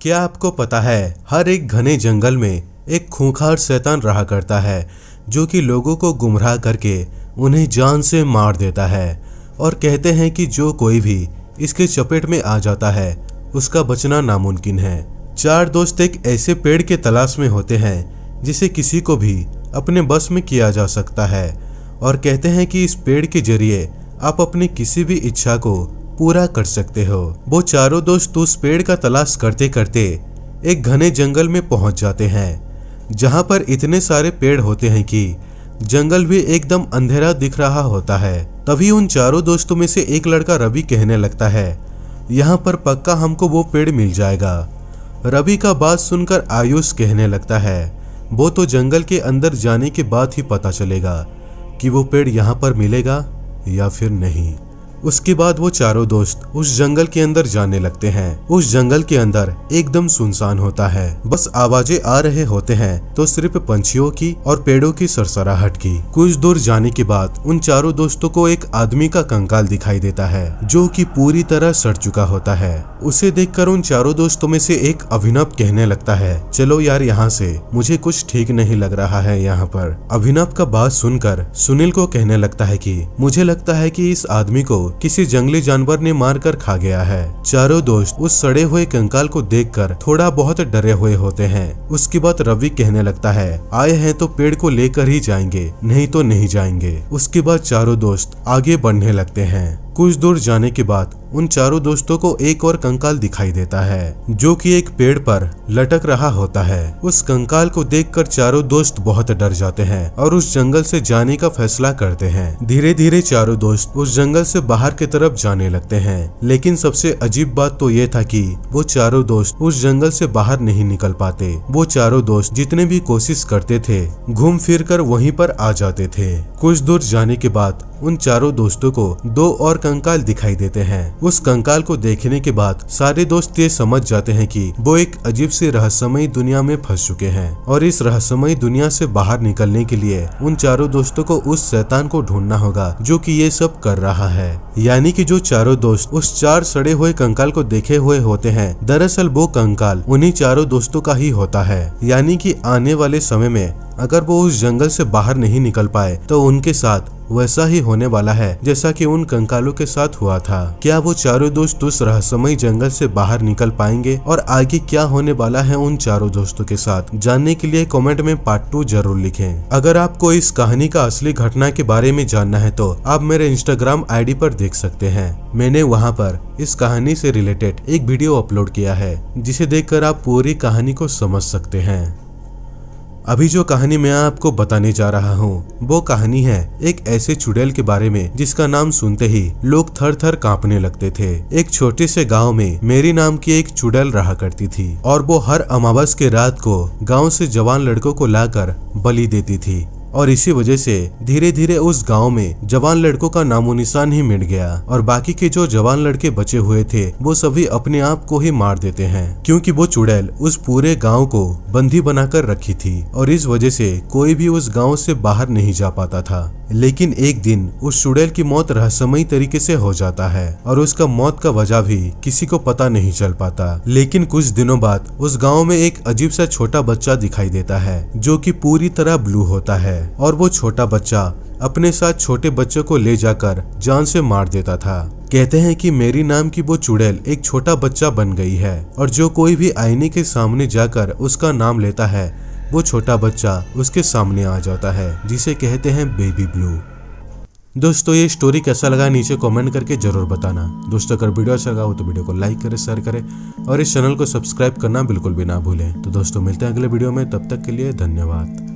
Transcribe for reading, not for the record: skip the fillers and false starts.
क्या आपको पता है, हर एक घने जंगल में एक खूंखार शैतान रहा करता है जो कि लोगों को गुमराह करके उन्हें जान से मार देता है। और कहते हैं कि जो कोई भी इसके चपेट में आ जाता है उसका बचना नामुमकिन है। चार दोस्त एक ऐसे पेड़ के तलाश में होते हैं जिसे किसी को भी अपने बस में किया जा सकता है और कहते हैं कि इस पेड़ के जरिए आप अपनी किसी भी इच्छा को पूरा कर सकते हो। वो चारों दोस्त उस पेड़ का तलाश करते करते एक घने जंगल में पहुंच जाते हैं जहां पर इतने सारे पेड़ होते हैं कि जंगल भी एकदम अंधेरा दिख रहा होता है। तभी उन चारों दोस्तों में से एक लड़का रवि कहने लगता है, यहाँ पर पक्का हमको वो पेड़ मिल जाएगा। रवि का बात सुनकर आयुष कहने लगता है, वो तो जंगल के अंदर जाने के बाद ही पता चलेगा कि वो पेड़ यहाँ पर मिलेगा या फिर नहीं। उसके बाद वो चारों दोस्त उस जंगल के अंदर जाने लगते हैं। उस जंगल के अंदर एकदम सुनसान होता है, बस आवाजें आ रहे होते हैं तो सिर्फ पंछियों की और पेड़ों की सरसराहट की। कुछ दूर जाने के बाद उन चारों दोस्तों को एक आदमी का कंकाल दिखाई देता है जो कि पूरी तरह सड़ चुका होता है। उसे देखकर उन चारों दोस्तों में से एक अभिनव कहने लगता है, चलो यार यहाँ से, मुझे कुछ ठीक नहीं लग रहा है यहाँ पर। अभिनव का बात सुनकर सुनील को कहने लगता है कि मुझे लगता है कि इस आदमी को किसी जंगली जानवर ने मारकर खा गया है। चारों दोस्त उस सड़े हुए कंकाल को देखकर थोड़ा बहुत डरे हुए होते हैं। उसके बाद रवि कहने लगता है, आए हैं तो पेड़ को लेकर ही जाएंगे, नहीं तो नहीं जाएंगे। उसके बाद चारों दोस्त आगे बढ़ने लगते हैं। कुछ दूर जाने के बाद उन चारों दोस्तों को एक और कंकाल दिखाई देता है जो कि एक पेड़ पर लटक रहा होता है। उस कंकाल को देखकर चारों दोस्त बहुत डर जाते हैं और उस जंगल से जाने का फैसला करते हैं। धीरे धीरे चारों दोस्त उस जंगल से बाहर की तरफ जाने लगते हैं, लेकिन सबसे अजीब बात तो ये था कि वो चारों दोस्त उस जंगल से बाहर नहीं निकल पाते। वो चारों दोस्त जितने भी कोशिश करते थे घूम फिर कर वहीं पर आ जाते थे। कुछ दूर जाने के बाद उन चारों दोस्तों को दो और कंकाल दिखाई देते हैं। उस कंकाल को देखने के बाद सारे दोस्त ये समझ जाते हैं कि वो एक अजीब सी रहस्यमयी दुनिया में फंस चुके हैं और इस रहस्यमयी दुनिया से बाहर निकलने के लिए उन चारों दोस्तों को उस शैतान को ढूंढना होगा जो कि ये सब कर रहा है। यानी कि जो चारों दोस्त उस चार सड़े हुए कंकाल को देखे हुए होते हैं, दरअसल वो कंकाल उन्हीं चारों दोस्तों का ही होता है। यानी कि आने वाले समय में अगर वो उस जंगल से बाहर नहीं निकल पाए तो उनके साथ वैसा ही होने वाला है जैसा कि उन कंकालों के साथ हुआ था। क्या वो चारों दोस्त उस रहस्यमयी जंगल से बाहर निकल पाएंगे और आगे क्या होने वाला है उन चारों दोस्तों के साथ, जानने के लिए कमेंट में पार्ट 2 जरूर लिखें। अगर आपको इस कहानी का असली घटना के बारे में जानना है तो आप मेरे इंस्टाग्राम आईडी पर देख सकते हैं। मैंने वहाँ पर इस कहानी से रिलेटेड एक वीडियो अपलोड किया है जिसे देखकर आप पूरी कहानी को समझ सकते हैं। अभी जो कहानी मैं आपको बताने जा रहा हूँ वो कहानी है एक ऐसे चुड़ैल के बारे में जिसका नाम सुनते ही लोग थर थर कांपने लगते थे। एक छोटे से गांव में मेरी नाम की एक चुड़ैल रहा करती थी और वो हर अमावस के रात को गांव से जवान लड़कों को लाकर बलि देती थी और इसी वजह से धीरे धीरे उस गांव में जवान लड़कों का नामो निशान ही मिट गया और बाकी के जो जवान लड़के बचे हुए थे वो सभी अपने आप को ही मार देते हैं, क्योंकि वो चुड़ैल उस पूरे गांव को बंदी बनाकर रखी थी और इस वजह से कोई भी उस गांव से बाहर नहीं जा पाता था। लेकिन एक दिन उस चुड़ैल की मौत रहस्यमयी तरीके से हो जाता है और उसका मौत का वजह भी किसी को पता नहीं चल पाता। लेकिन कुछ दिनों बाद उस गांव में एक अजीब सा छोटा बच्चा दिखाई देता है जो कि पूरी तरह ब्लू होता है और वो छोटा बच्चा अपने साथ छोटे बच्चों को ले जाकर जान से मार देता था। कहते हैं कि मेरी नाम की वो चुड़ैल एक छोटा बच्चा बन गई है और जो कोई भी आईने के सामने जाकर उसका नाम लेता है वो छोटा बच्चा उसके सामने आ जाता है, जिसे कहते हैं बेबी ब्लू। दोस्तों ये स्टोरी कैसा लगा नीचे कमेंट करके जरूर बताना। दोस्तों अगर वीडियो अच्छा लगा हो तो वीडियो को लाइक करें, शेयर करें और इस चैनल को सब्सक्राइब करना बिल्कुल भी ना भूलें। तो दोस्तों मिलते हैं अगले वीडियो में, तब तक के लिए धन्यवाद।